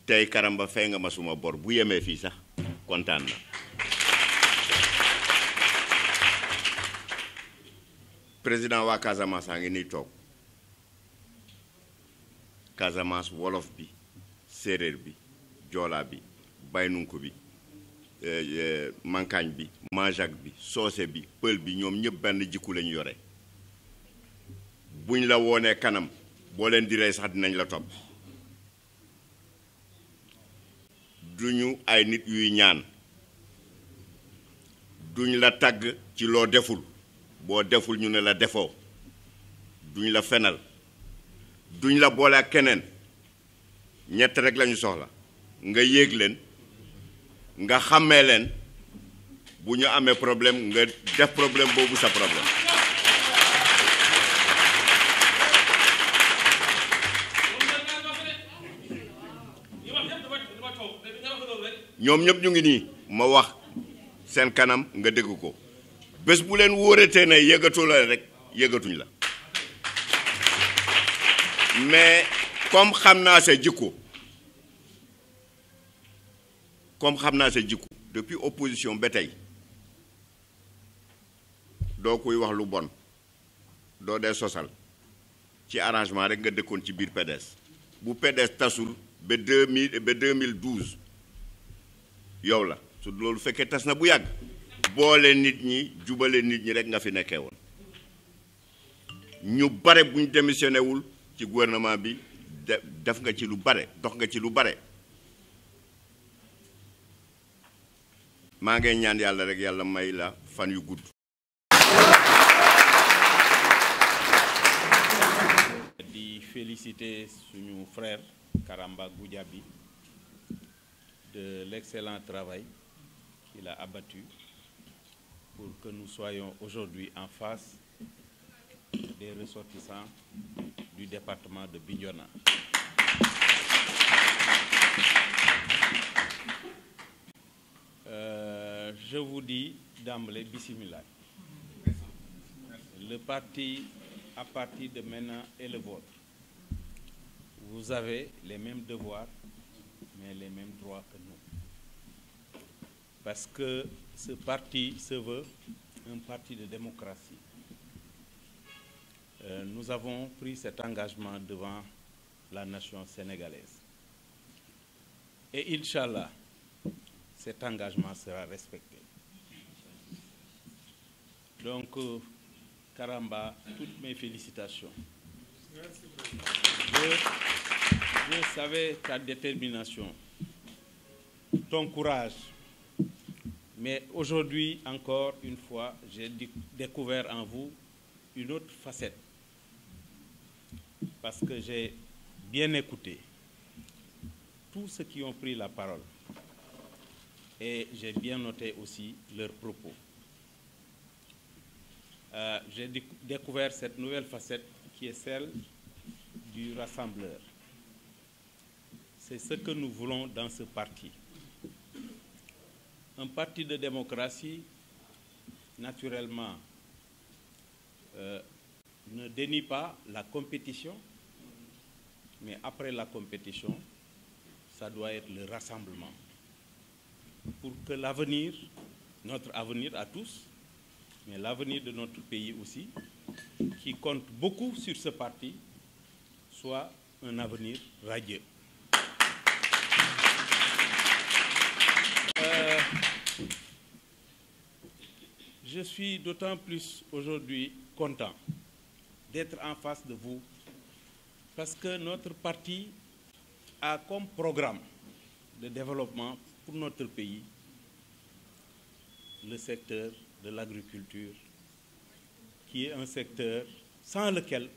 tey Karamba fay nga ma suma bor bu yemee fii sax kontaan na. président waa Casamance a ngi nii toog Casamance wolof bi séeréer bi joolaa bi baynunku bi mankaañ bi manjaak bi soose bi pël bi ñoom ñëpp benn jikku lañu yore buñ la woonee kanam boo leen di rey sax dinañ la topp duñu ay nit yuy ñaan duñ la tàgg ci loo deful boo deful ñu ne la defoo duñ la fenal duñ la boole ak keneen ñett rek lañu soxla nga yéeg leen nga xàmmee leen bu ñu amee problème nga def problème boobu sa problème ñoom ñëpp ñu ngi nii ma wax seen kanam nga dégg ko bés bu leen wóoratee ne yëgatoo la rek yëgatuñ la mais comme xam naa sa jikko depuis opposition ba tey doo koy wax lu bon doo dee sosal ci arrangement rek nga dëkkoon ci biir PDS bu PDS tasul ba 2012 yow la su loolu fekkee tas na bu yàgg boole nit ñi jubale nit ñi rek nga fi nekkee woon ñu bare buñ démissionné wul ci gouvernement bi def nga ci lu bare dox nga ci lu bare maa ngi ñaan yàlla rek yàlla may la fan yu gudd. di féliciter suñu frère Karamba Goudiaby de l'excellent travail qu'il a abattu pour que nous soyons aujourd'hui en face des ressortissants du département de Bignona. Je vous dis d'emblée, bismillah. Le parti, à partir de maintenant, est le vôtre. Vous avez les mêmes devoirs, mais les mêmes droits que nous. Parce que ce parti se veut un parti de démocratie. Nous avons pris cet engagement devant la nation sénégalaise. Et Inch'Allah, cet engagement sera respecté. Donc, Karamba, toutes mes félicitations. Je savais ta détermination, ton courage. Mais aujourd'hui, encore une fois, j'ai découvert en vous une autre facette. Parce que j'ai bien écouté tous ceux qui ont pris la parole. Et j'ai bien noté aussi leurs propos. J'ai découvert cette nouvelle facette qui est celle du rassembleur. C'est ce que nous voulons dans ce parti. Un parti de démocratie, naturellement, ne dénie pas la compétition, mais après la compétition, ça doit être le rassemblement. Pour que l'avenir, notre avenir à tous, mais l'avenir de notre pays aussi, qui compte beaucoup sur ce parti, soit un avenir radieux. Je suis d'autant plus aujourd'hui content d'être en face de vous parce que notre parti a comme programme de développement pour notre pays le secteur de l'agriculture, qui est un secteur sans lequel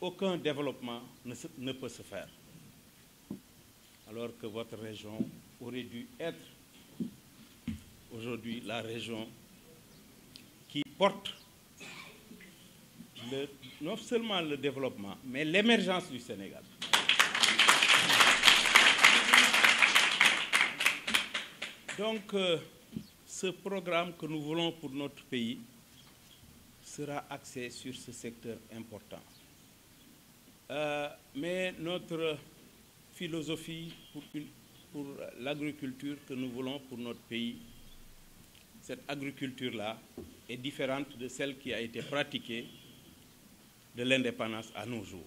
aucun développement ne peut se faire. Alors que votre région aurait dû être aujourd'hui la région qui porte non seulement le développement, mais l'émergence du Sénégal. Donc, ce programme que nous voulons pour notre pays sera axé sur ce secteur important. Mais notre philosophie pour l'agriculture que nous voulons pour notre pays, cette agriculture-là est différente de celle qui a été pratiquée de l'indépendance à nos jours.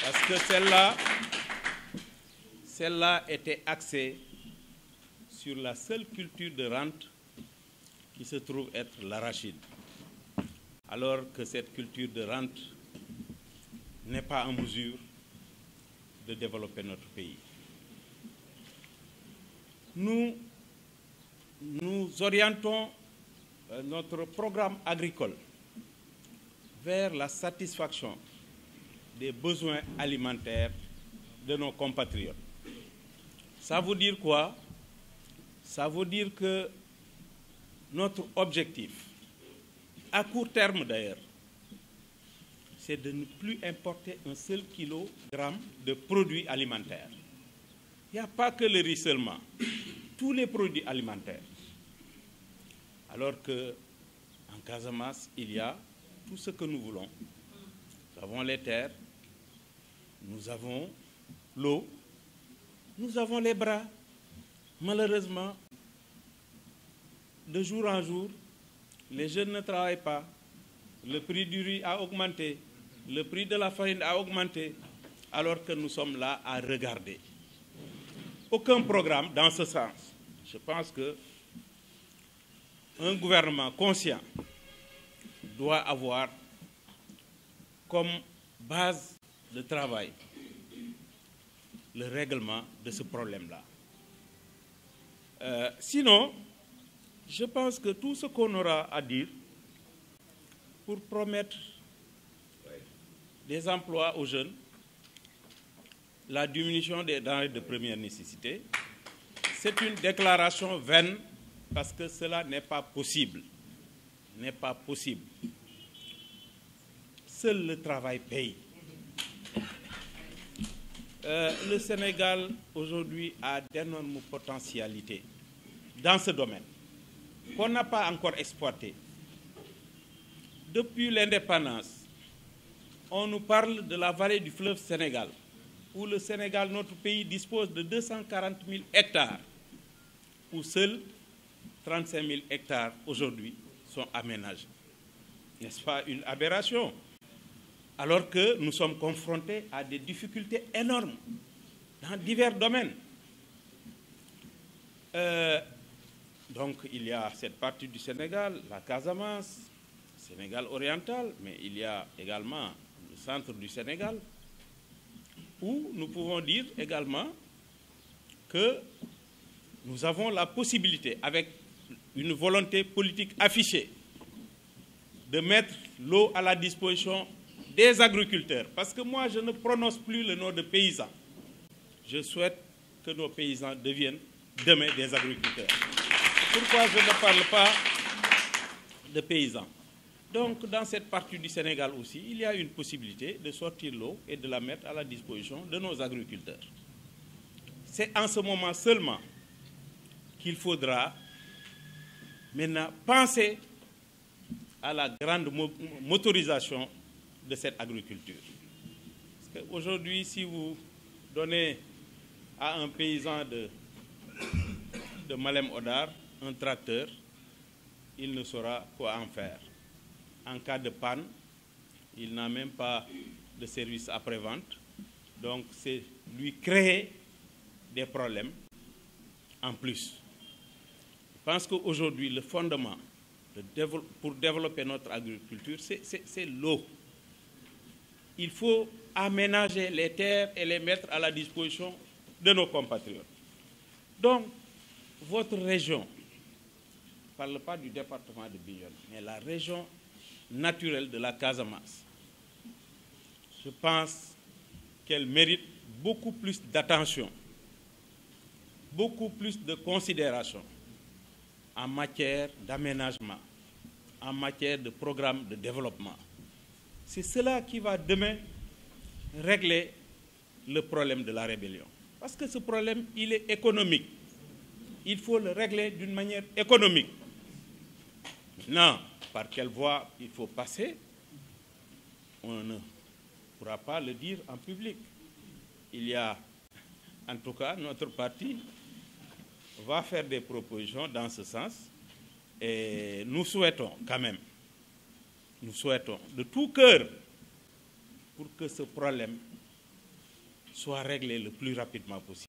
Parce que celle-là était axée sur la seule culture de rente qui se trouve être l'arachide. Alors que cette culture de rente n'est pas en mesure de développer notre pays. Nous orientons notre programme agricole vers la satisfaction des besoins alimentaires de nos compatriotes. Ça veut dire quoi? Ça veut dire que notre objectif, à court terme d'ailleurs, c'est de ne plus importer un seul kilogramme de produits alimentaires. Il n'y a pas que le riz seulement, tous les produits alimentaires. Alors qu'en Casamance, il y a tout ce que nous voulons. Nous avons les terres, nous avons l'eau, nous avons les bras. Malheureusement, de jour en jour, les jeunes ne travaillent pas. Le prix du riz a augmenté, le prix de la farine a augmenté, alors que nous sommes là à regarder. Aucun programme dans ce sens. Je pense qu'un gouvernement conscient doit avoir comme base de travail le règlement de ce problème-là. Sinon, je pense que tout ce qu'on aura à dire pour promettre des emplois aux jeunes, la diminution des denrées de première nécessité, c'est une déclaration vaine parce que cela n'est pas possible. N'est pas possible. Seul le travail paye. Le Sénégal aujourd'hui a d'énormes potentialités dans ce domaine qu'on n'a pas encore exploité. Depuis l'indépendance, on nous parle de la vallée du fleuve Sénégal, où le Sénégal, notre pays, dispose de 240 000 hectares, où seuls 35 000 hectares aujourd'hui sont aménagés. N'est-ce pas une aberration? Alors que nous sommes confrontés à des difficultés énormes dans divers domaines. Donc il y a cette partie du Sénégal, la Casamance, Sénégal oriental, mais il y a également le centre du Sénégal, où nous pouvons dire également que nous avons la possibilité, avec une volonté politique affichée, de mettre l'eau à la disposition des agriculteurs. Parce que moi, je ne prononce plus le nom de paysans. Je souhaite que nos paysans deviennent demain des agriculteurs. Pourquoi je ne parle pas de paysans? Donc, dans cette partie du Sénégal aussi, il y a une possibilité de sortir l'eau et de la mettre à la disposition de nos agriculteurs. C'est en ce moment seulement qu'il faudra maintenant penser à la grande motorisation de cette agriculture. Parce qu'aujourd'hui, si vous donnez à un paysan de Malem Hodar un tracteur, il ne saura quoi en faire. En cas de panne, il n'a même pas de service après-vente. Donc, c'est lui créer des problèmes en plus. Je pense qu'aujourd'hui, le fondement pour développer notre agriculture, c'est l'eau. Il faut aménager les terres et les mettre à la disposition de nos compatriotes. Donc, votre région, je ne parle pas du département de Bignona, mais la région naturelle de la Casamance, je pense qu'elle mérite beaucoup plus d'attention, beaucoup plus de considération en matière d'aménagement, en matière de programme de développement. C'est cela qui va demain régler le problème de la rébellion. Parce que ce problème, il est économique. Il faut le régler d'une manière économique. Maintenant, par quelle voie il faut passer, on ne pourra pas le dire en public. il y a, en tout cas, notre parti va faire des propositions dans ce sens et nous souhaitons quand même, nous souhaitons de tout cœur pour que ce problème soit réglé le plus rapidement possible.